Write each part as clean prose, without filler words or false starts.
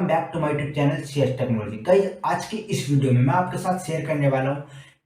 Welcome back to my YouTube channel share technology. Guys, आज की इस वीडियो में मैं आपके साथ शेयर करने वाला हूं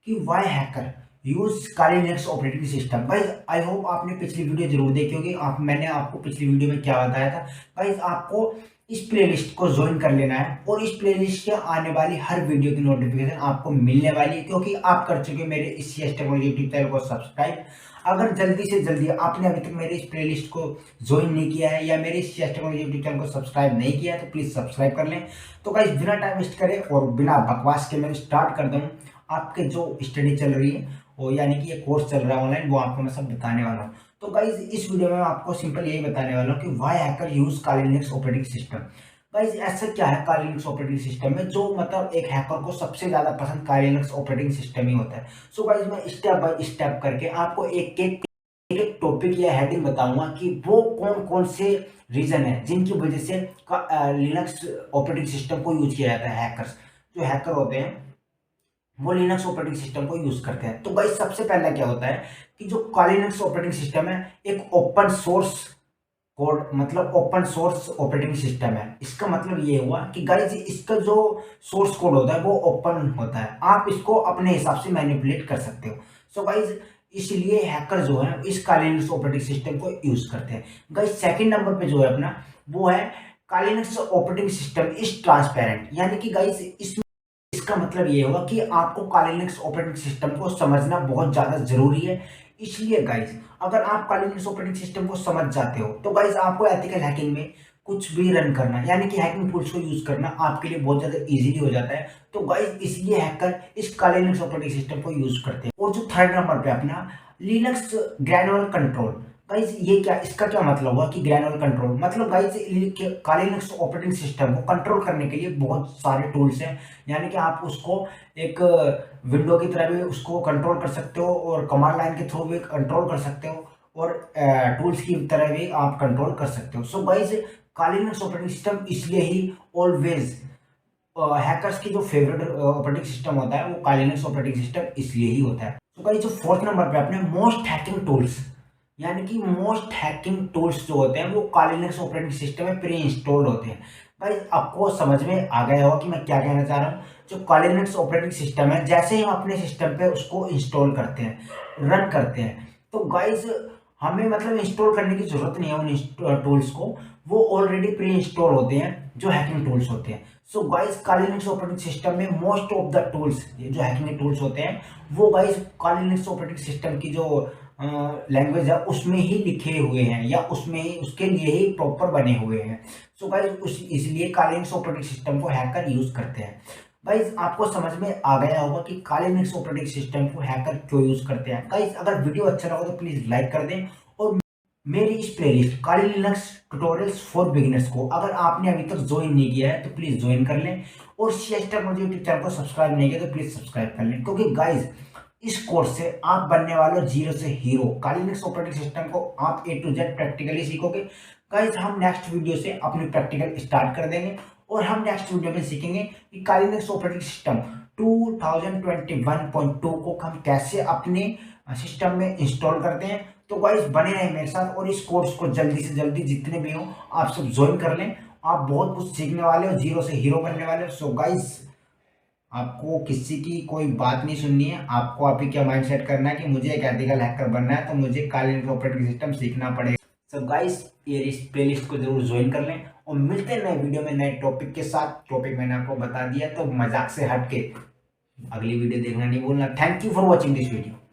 कि why hacker use Kali Linux operating system. Guys, I hope आपने पिछली वीडियो जरूर देखी होगी। मैंने आपको पिछली वीडियो में क्या बताया था। गाइस, आपको इस प्लेलिस्ट को ज्वाइन कर लेना है और इस प्लेलिस्ट के आने वाली हर वीडियो की नोटिफिकेशन आपको मिलने वाली है, क्योंकि आप कर चुके मेरे इस शेयर टेक्नोलॉजी यूट्यूब चैनल को सब्सक्राइब। अगर जल्दी से जल्दी आपने अभी तक मेरे इस प्लेलिस्ट को ज्वाइन नहीं किया है या मेरे इस टेक्नोलॉजी यूट्यूब चैनल को सब्सक्राइब नहीं किया है तो प्लीज सब्सक्राइब कर लें। तो गाइस, बिना टाइम वेस्ट करें और बिना बकवास के मैं स्टार्ट कर दूं आपके जो स्टडी चल रही है और यानी कि ये कोर्स चल रहा है ऑनलाइन, वो आपको मैं सब बताने वाला हूँ। तो गाइस, इस वीडियो में मैं आपको सिंपल यही बताने वाला हूँ कि why hacker use Kali Linux operating system. Guys, ऐसा क्या है काली लिनक्स ऑपरेटिंग सिस्टम में जो मतलब एक हैकर को सबसे ज्यादा पसंद काली लिनक्स ऑपरेटिंग सिस्टम ही होता है। सो गाइस, मैं स्टेप बाय स्टेप करके आपको एक एक टॉपिक या हेडिंग बताऊंगा कि वो कौन कौन से रीजन है जिनकी वजह से लिनक्स ऑपरेटिंग सिस्टम को यूज किया जाता है। हैकर्स जो हैकर होते हैं वो लिनक्स ऑपरेटिंग सिस्टम को यूज करते हैं। तो गाइस, सबसे पहला क्या होता है कि जो काली लिनक्स ऑपरेटिंग सिस्टम है एक ओपन सोर्स कोड मतलब ओपन सोर्स ऑपरेटिंग सिस्टम है। इसका मतलब ये हुआ कि गाइस, इसका जो सोर्स कोड होता है वो ओपन होता है, आप इसको अपने हिसाब से मैनिपुलेट कर सकते हो। सो गाइस, इसलिए हैकर जो है इस काली लिनक्स ऑपरेटिंग सिस्टम को यूज करते हैं। गाइस, सेकंड नंबर पे जो है अपना वो है Kali Linux operating system is transparent. यानी कि गाइस, इसका मतलब ये होगा कि आपको काली लिनक्स ऑपरेटिंग सिस्टम को समझना बहुत ज्यादा जरूरी है। इसलिए गाइस, अगर आप काली लिनक्स ऑपरेटिंग सिस्टम को समझ जाते हो तो गाइस आपको एथिकल हैकिंग में कुछ भी रन करना यानी कि हैकिंग टूल्स को यूज करना आपके लिए बहुत ज्यादा इजीली हो जाता है। तो गाइस, इसलिए हैकर इस काली लिनक्स ऑपरेटिंग सिस्टम को यूज करते हैं। और जो थर्ड नंबर पे अपना लिनक्स ग्रैनुलर कंट्रोल। गाइस, ये क्या, इसका क्या मतलब हुआ कि ग्रैनुलर कंट्रोल मतलब गाइस काली लिनक्स ऑपरेटिंग सिस्टम को कंट्रोल करने के लिए बहुत सारे टूल्स हैं। यानी कि आप उसको एक विंडो की तरह भी उसको कंट्रोल कर सकते हो और कमांड लाइन के थ्रू भी कंट्रोल कर सकते हो और टूल्स की तरह भी आप कंट्रोल कर सकते हो। सो गाइस, काली लिनक्स ऑपरेटिंग सिस्टम इसलिए ही ऑलवेज हैकर्स की जो फेवरेट ऑपरेटिंग सिस्टम होता है वो काली लिनक्स ऑपरेटिंग सिस्टम इसलिए ही होता है। तो गाइस, जो फोर्थ नंबर पे अपने मोस्ट हैकिंग टूल्स यानी कि मोस्ट हैकिंग टूल्स जो होते हैं वो काली लिनक्स ऑपरेटिंग सिस्टम में प्री इंस्टॉल्ड होते हैं। गाइस, आपको समझ में आ गया होगा कि मैं क्या कहना चाह रहा हूँ। जो काली लिनक्स ऑपरेटिंग सिस्टम है, जैसे ही हम अपने सिस्टम पे उसको इंस्टॉल करते हैं रन करते हैं तो गाइस हमें मतलब इंस्टॉल करने की जरूरत नहीं है उन टूल्स को, वो ऑलरेडी प्री इंस्टॉल होते हैं जो हैकिंग टूल्स होते हैं। सो गाइस, काली लिनक्स ऑपरेटिंग सिस्टम में मोस्ट ऑफ द टूल्स जो हैकिंग टूल्स होते हैं वो गाइस काली लिनक्स ऑपरेटिंग सिस्टम की जो लैंग्वेज है उसमें ही लिखे हुए हैं या उसमें ही उसके लिए ही प्रॉपर बने हुए हैं। सो गाइस, इसलिए काली लिनक्स ऑपरेटिंग सिस्टम को हैकर यूज करते हैं। गाइस, आपको समझ में आ गया होगा कि काली लिनक्स ऑपरेटिंग सिस्टम को हैकर क्यों यूज करते हैं। गाइस, अगर वीडियो अच्छा लगा तो प्लीज लाइक कर दें और मेरी इस playlist Kali Linux tutorials for beginners को अगर आपने अभी तक ज्वाइन नहीं किया है तो प्लीज ज्वाइन कर लें और शेयर टेक्नोलॉजी यूट्यूब चैनल को सब्सक्राइब नहीं किया तो प्लीज सब्सक्राइब कर लें, क्योंकि गाइस इस कोर्स से आप बनने वाले हो जीरो से हीरो। काली लिनक्स ऑपरेटिंग सिस्टम को आप ए टू जेड प्रैक्टिकली सीखोगे। गाइस, हम नेक्स्ट वीडियो से अपनी प्रैक्टिकल स्टार्ट कर देंगे और हम नेक्स्ट वीडियो में सीखेंगे कि काली लिनक्स ऑपरेटिंग सिस्टम 2021.2 को हम कैसे अपने सिस्टम में इंस्टॉल करते हैं। तो गाइस, बने रहें मेरे साथ और इस कोर्स को जल्दी से जल्दी जितने भी हो आप सब ज्वाइन कर लें। आप बहुत कुछ सीखने वाले हो, जीरो से हीरो बनने वाले हो। सो गाइस, आपको किसी की कोई बात नहीं सुननी है, आपको अभी क्या माइंड सेट करना है कि मुझे एक एथिकल हैकर बनना है तो मुझे काली लिनक्स ऑपरेटिंग सिस्टम सीखना पड़ेगा। सो गाइस, ये इस प्लेलिस्ट को जरूर ज्वाइन कर लें और मिलते हैं नए वीडियो में नए टॉपिक के साथ। टॉपिक मैंने आपको बता दिया तो मजाक से हट के अगली वीडियो देखना नहीं भूलना। Thank you for watching this video.